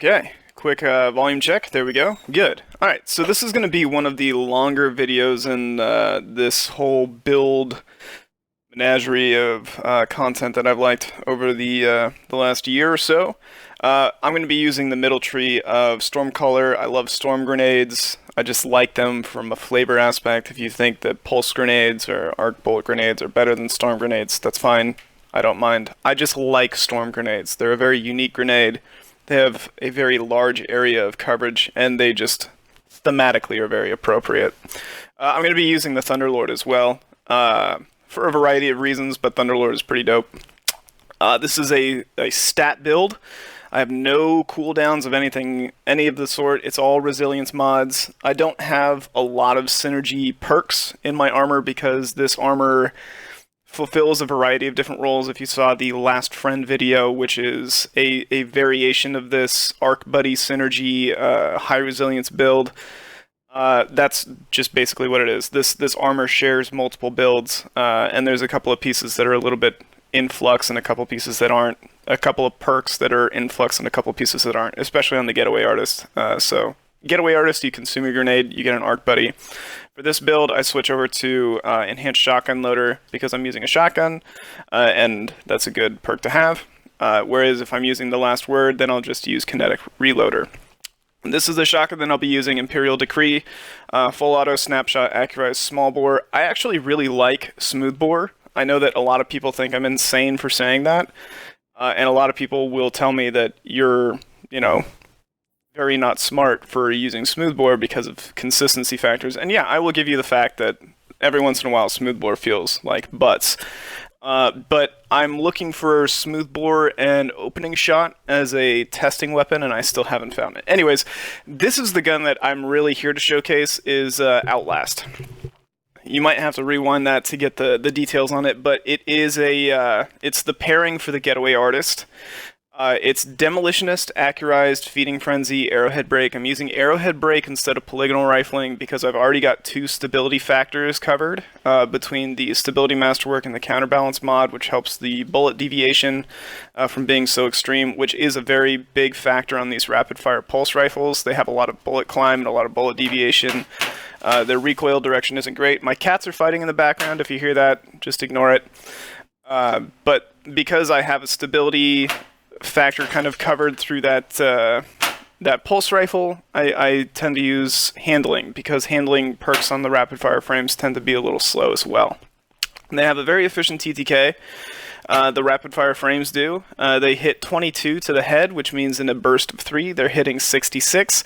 Okay, quick volume check. There we go. Good. All right, so this is going to be one of the longer videos in this whole build menagerie of content that I've liked over the last year or so. I'm going to be using the middle tree of Stormcaller. I love storm grenades. I just like them from a flavor aspect. If you think that pulse grenades or arc bolt grenades are better than storm grenades, that's fine. I don't mind. I just like storm grenades. They're a very unique grenade. They have a very large area of coverage, and they just thematically are very appropriate. I'm going to be using the Thunderlord as well, for a variety of reasons, but Thunderlord is pretty dope. This is a stat build. I have no cooldowns of any of the sort. It's all resilience mods. I don't have a lot of synergy perks in my armor because this armor fulfills a variety of different roles. If you saw the Last Friend video, which is a variation of this Arc Buddy synergy high resilience build, that's just basically what it is. This armor shares multiple builds, and there's a couple of pieces that are a little bit in flux and a couple pieces that aren't. A couple of perks that are in flux and a couple pieces that aren't, especially on the Getaway Artist. So Getaway Artist, you consume your grenade, you get an Arc Buddy. For this build, I switch over to Enhanced Shotgun Loader because I'm using a shotgun, and that's a good perk to have. Whereas if I'm using the Last Word, then I'll just use Kinetic Reloader. And this is the shotgun that I'll be using, Imperial Decree, Full Auto, Snapshot, Accurized, Small Bore. I actually really like Smooth Bore. I know that a lot of people think I'm insane for saying that, and a lot of people will tell me that you're, very not smart for using smoothbore because of consistency factors. And yeah, I will give you the fact that every once in a while smoothbore feels like butts. But I'm looking for smoothbore and opening shot as a testing weapon, and I still haven't found it. Anyways, this is the gun that I'm really here to showcase, is Outlast. You might have to rewind that to get the details on it, but it is it's the pairing for the Getaway Artist. It's Demolitionist, Accurized, Feeding Frenzy, Arrowhead Break. I'm using Arrowhead Break instead of Polygonal Rifling because I've already got two stability factors covered between the Stability Masterwork and the Counterbalance mod, which helps the bullet deviation from being so extreme, which is a very big factor on these rapid-fire pulse rifles. They have a lot of bullet climb and a lot of bullet deviation. Their recoil direction isn't great. My cats are fighting in the background. If you hear that, just ignore it. But because I have a stability factor kind of covered through that pulse rifle, I tend to use handling because handling perks on the rapid fire frames tend to be a little slow as well. And they have a very efficient TTK. The rapid fire frames do. They hit 22 to the head, which means in a burst of 3 they're hitting 66,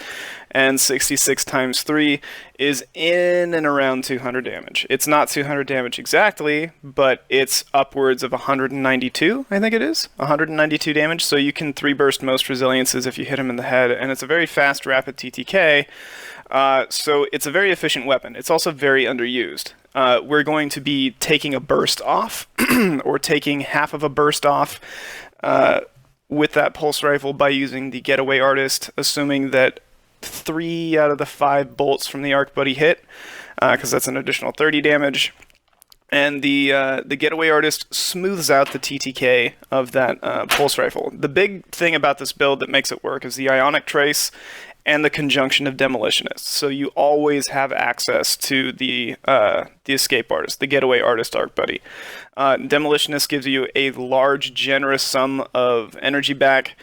and 66 times 3 is in and around 200 damage. It's not 200 damage exactly, but it's upwards of 192, I think it is. 192 damage, so you can 3 burst most resiliences if you hit them in the head, and it's a very fast, rapid TTK, so it's a very efficient weapon. It's also very underused. We're going to be taking a burst off, or taking half of a burst off with that pulse rifle by using the Getaway Artist, assuming that 3 out of the 5 bolts from the Arc Buddy hit, because that's an additional 30 damage. And the Getaway Artist smooths out the TTK of that pulse rifle. The big thing about this build that makes it work is the Ionic Trace and the conjunction of Demolitionist. So you always have access to the Escape Artist, the Getaway Artist Arc Buddy. Demolitionist gives you a large, generous sum of energy back.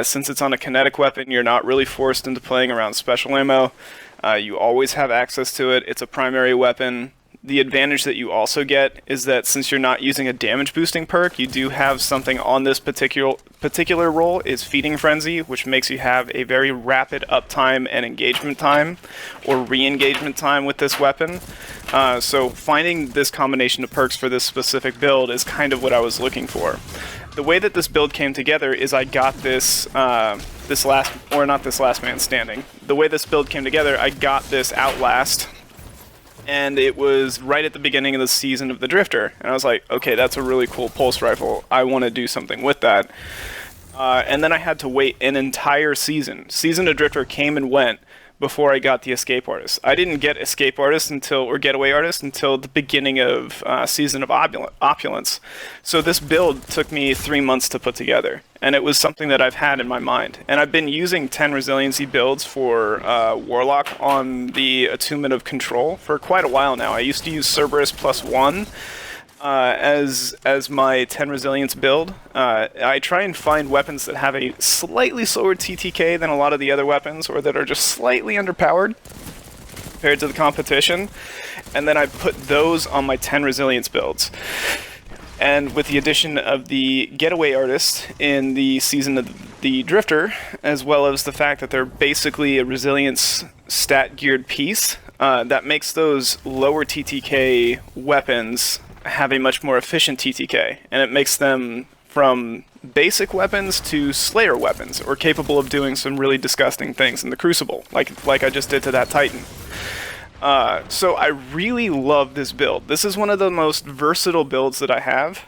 Since it's on a kinetic weapon, you're not really forced into playing around special ammo. You always have access to it. It's a primary weapon. The advantage that you also get is that since you're not using a damage boosting perk, you do have something on this particular roll is Feeding Frenzy, which makes you have a very rapid uptime and engagement time, or re-engagement time with this weapon. So finding this combination of perks for this specific build is kind of what I was looking for. The way that this build came together is I got this not this last man standing. The way this build came together, I got this Outlast, and it was right at the beginning of the season of the Drifter. And I was like, okay, that's a really cool pulse rifle. I want to do something with that. And then I had to wait an entire season. Season of Drifter came and went, before I got the Escape Artist. I didn't get Escape Artist or Getaway Artist until the beginning of Season of Opulence. So this build took me 3 months to put together, and it was something that I've had in my mind. And I've been using 10 resiliency builds for Warlock on the Attunement of Control for quite a while now. I used to use Cerberus +1 as my 10 resilience build. I try and find weapons that have a slightly slower TTK than a lot of the other weapons, or that are just slightly underpowered compared to the competition, and then I put those on my 10 resilience builds. And with the addition of the Getaway Artist in the Season of the Drifter, as well as the fact that they're basically a resilience stat geared piece, that makes those lower TTK weapons have a much more efficient TTK, and it makes them from basic weapons to Slayer weapons, or capable of doing some really disgusting things in the Crucible, like I just did to that Titan. So I really love this build. This is one of the most versatile builds that I have,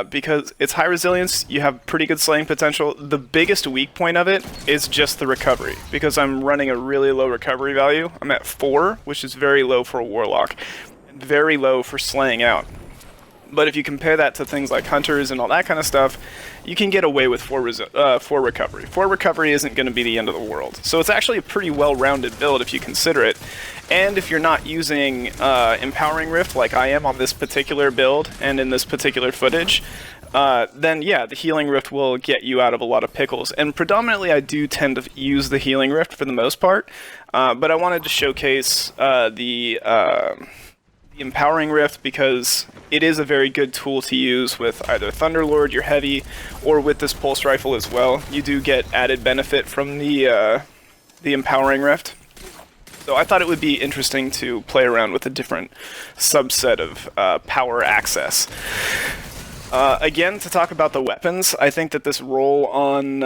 because it's high resilience, you have pretty good slaying potential. The biggest weak point of it is just the recovery, because I'm running a really low recovery value. I'm at 4, which is very low for a Warlock, and very low for slaying out. But if you compare that to things like Hunters and all that kind of stuff, you can get away with 4 recovery. 4 recovery isn't going to be the end of the world. So it's actually a pretty well-rounded build if you consider it. And if you're not using Empowering Rift like I am on this particular build and in this particular footage, then yeah, the Healing Rift will get you out of a lot of pickles. And predominantly I do tend to use the Healing Rift for the most part, but I wanted to showcase the Empowering Rift because it is a very good tool to use with either Thunderlord, your heavy, or with this pulse rifle as well. You do get added benefit from the Empowering Rift. So I thought it would be interesting to play around with a different subset of power access. Again, to talk about the weapons, I think that this roll on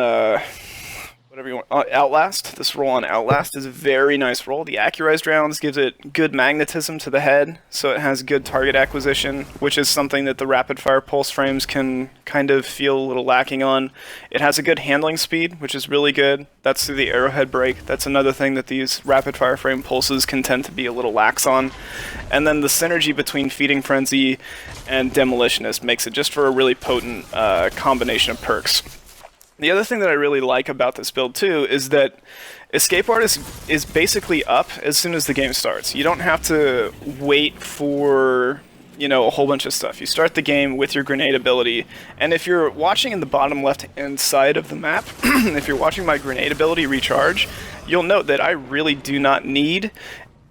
whatever you want, Outlast. This roll on Outlast is a very nice roll. The Accurized rounds gives it good magnetism to the head, so it has good target acquisition, which is something that the rapid-fire pulse frames can kind of feel a little lacking on. It has a good handling speed, which is really good. That's through the arrowhead break. That's another thing that these rapid-fire frame pulses can tend to be a little lax on. And then the synergy between Feeding Frenzy and Demolitionist makes it just for a really potent combination of perks. The other thing that I really like about this build too is that Escape Artist is basically up as soon as the game starts. You don't have to wait for, you know, a whole bunch of stuff. You start the game with your grenade ability, and if you're watching in the bottom left-hand side of the map, if you're watching my grenade ability recharge, you'll note that I really do not need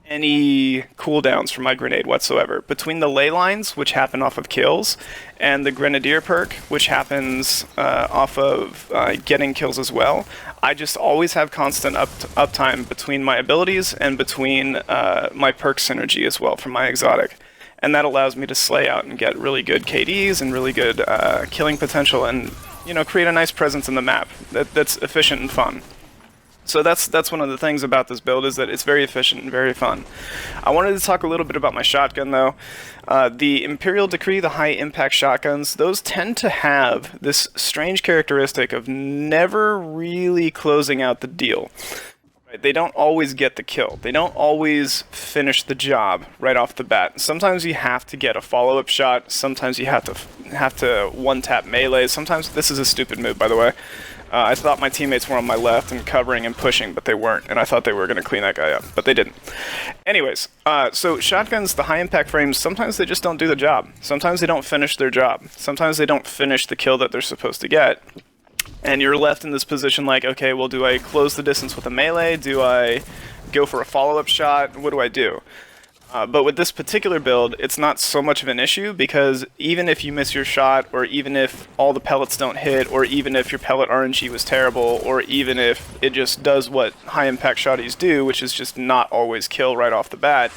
any cooldowns for my grenade whatsoever. Between the ley lines, which happen off of kills, and the Grenadier perk, which happens off of getting kills as well, I just always have constant uptime between my abilities and between my perk synergy as well from my exotic. And that allows me to slay out and get really good KDs and really good killing potential, and, you know, create a nice presence in the map that's efficient and fun. So that's one of the things about this build, is that it's very efficient and very fun. I wanted to talk a little bit about my shotgun though. The Imperial Decree, the high impact shotguns, those tend to have this strange characteristic of never really closing out the deal. Right? They don't always get the kill. They don't always finish the job right off the bat. Sometimes you have to get a follow-up shot. Sometimes you have to one-tap melee. Sometimes, this is a stupid move by the way. I thought my teammates were on my left and covering and pushing, but they weren't, and I thought they were going to clean that guy up, but they didn't. Anyways, so shotguns, the high-impact frames, sometimes they just don't do the job. Sometimes they don't finish their job. Sometimes they don't finish the kill that they're supposed to get. And you're left in this position like, okay, well, do I close the distance with a melee? Do I go for a follow-up shot? What do I do? But with this particular build, it's not so much of an issue, because even if you miss your shot, or even if all the pellets don't hit, or even if your pellet RNG was terrible, or even if it just does what high-impact shotties do, which is just not always kill right off the bat,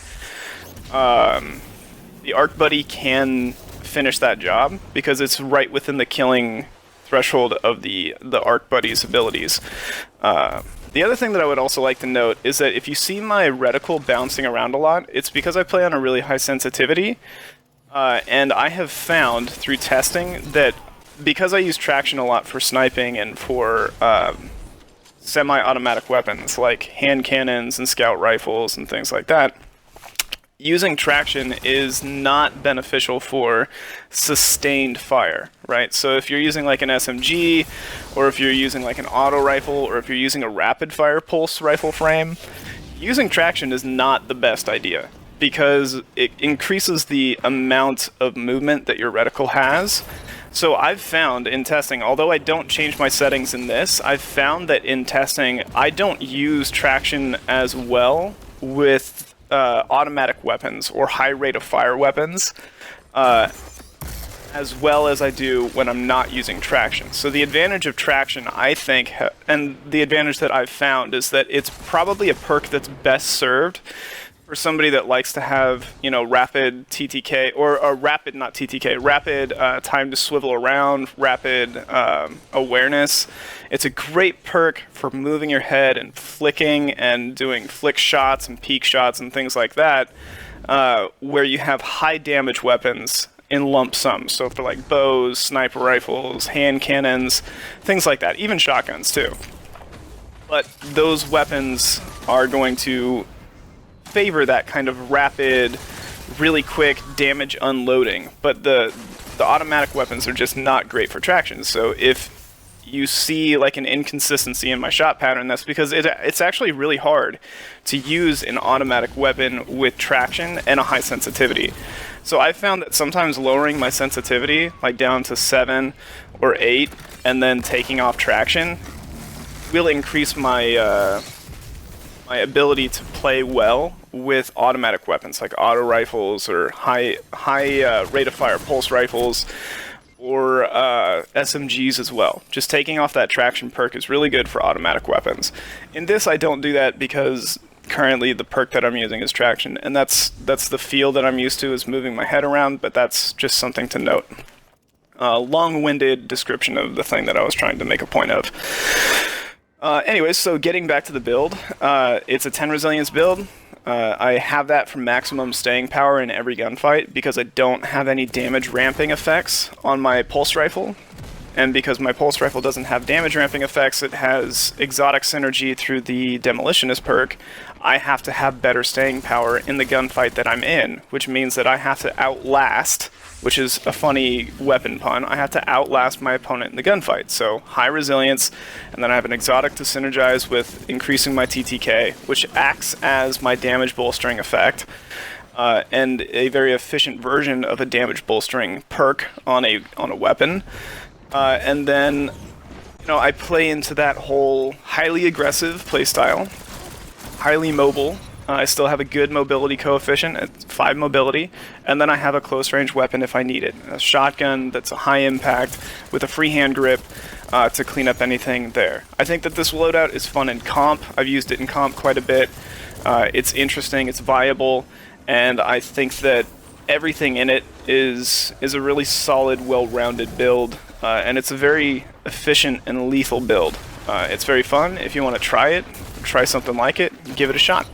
the Arc Buddy can finish that job, because it's right within the killing threshold of the Arc Buddy's abilities. The other thing that I would also like to note is that if you see my reticle bouncing around a lot, it's because I play on a really high sensitivity, and I have found through testing that because I use traction a lot for sniping and for semi-automatic weapons like hand cannons and scout rifles and things like that, using traction is not beneficial for sustained fire, right? So if you're using like an SMG, or if you're using like an auto rifle, or if you're using a rapid fire pulse rifle frame, using traction is not the best idea, because it increases the amount of movement that your reticle has. So I've found in testing, although I don't change my settings in this, I've found that in testing, I don't use traction as well with automatic weapons or high rate of fire weapons as well as I do when I'm not using traction. So the advantage of traction, I think, and the advantage that I've found, is that it's probably a perk that's best served for somebody that likes to have, you know, rapid TTK, or rapid, not TTK, rapid time to swivel around, rapid awareness. It's a great perk for moving your head and flicking and doing flick shots and peek shots and things like that, where you have high damage weapons in lump sum. So for like bows, sniper rifles, hand cannons, things like that, even shotguns too. But those weapons are going to favor that kind of rapid, really quick damage unloading, but the automatic weapons are just not great for traction. So if you see like an inconsistency in my shot pattern, that's because it's actually really hard to use an automatic weapon with traction and a high sensitivity. So I found that sometimes lowering my sensitivity, like down to 7 or 8, and then taking off traction, will increase my my ability to play well with automatic weapons like auto rifles or high rate of fire pulse rifles, or SMGs as well. Just taking off that traction perk is really good for automatic weapons. In this, I don't do that because currently the perk that I'm using is traction, and that's the feel that I'm used to, is moving my head around, but that's just something to note. Long-winded description of the thing that I was trying to make a point of. Anyways, so getting back to the build, it's a 10 resilience build. I have that for maximum staying power in every gunfight because I don't have any damage ramping effects on my pulse rifle. And because my pulse rifle doesn't have damage ramping effects, it has exotic synergy through the Demolitionist perk. I have to have better staying power in the gunfight that I'm in, which means that I have to outlast, which is a funny weapon pun, I have to outlast my opponent in the gunfight. So high resilience, and then I have an exotic to synergize with increasing my TTK, which acts as my damage bolstering effect, and a very efficient version of a damage bolstering perk on a weapon. And then, you know, I play into that whole highly aggressive playstyle, highly mobile. I still have a good mobility coefficient at 5 mobility, and then I have a close range weapon if I need it. A shotgun that's a high impact with a free hand grip to clean up anything there. I think that this loadout is fun in comp. I've used it in comp quite a bit. It's interesting, it's viable, and I think that everything in it is a really solid, well-rounded build, and it's a very efficient and lethal build. It's very fun. If you want to try it, try something like it, give it a shot.